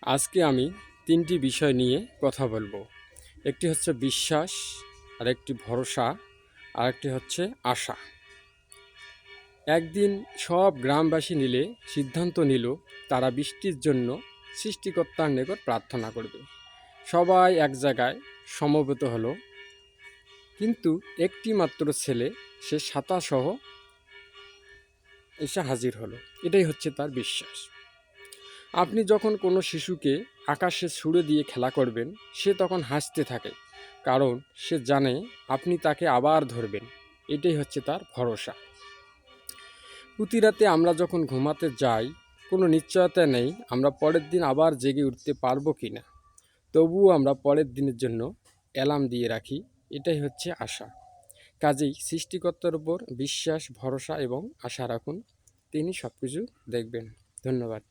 আজকে আমি তিনটি বিষয় নিয়ে কথা বলবো। একটি হচ্ছে বিশ্বাস, আরেকটি ভরসা, আরেকটি হচ্ছে আশা। একদিন সব গ্রামবাসী মিলে সিদ্ধান্ত নিল তারা বৃষ্টির জন্য সৃষ্টিকর্তার নিকট প্রার্থনা করবে। সবাই এক জায়গায় সমবেত হলো, কিন্তু একটি মাত্র ছেলে সে ছাতাসহ এসে হাজির হলো। এটাই হচ্ছে তার বিশ্বাস। আপনি যখন কোনো শিশুকে আকাশে ছুড়ে দিয়ে খেলা করবেন, সে তখন হাসতে থাকে, কারণ সে জানে আপনি তাকে আবার ধরবেন। এটাই হচ্ছে তার ভরসা। প্রতি রাতে আমরা যখন ঘুমাতে যাই, কোনো নিশ্চয়তা নেই আমরা পরের দিন আবার জেগে উঠতে পারবো কি না। তবুও আমরা পরের দিনের জন্য অ্যালার্ম দিয়ে রাখি। এটাই হচ্ছে আশা। কাজেই সৃষ্টিকর্তার উপর বিশ্বাস, ভরসা এবং আশা রাখুন। তিনি সব কিছু দেখবেন। ধন্যবাদ।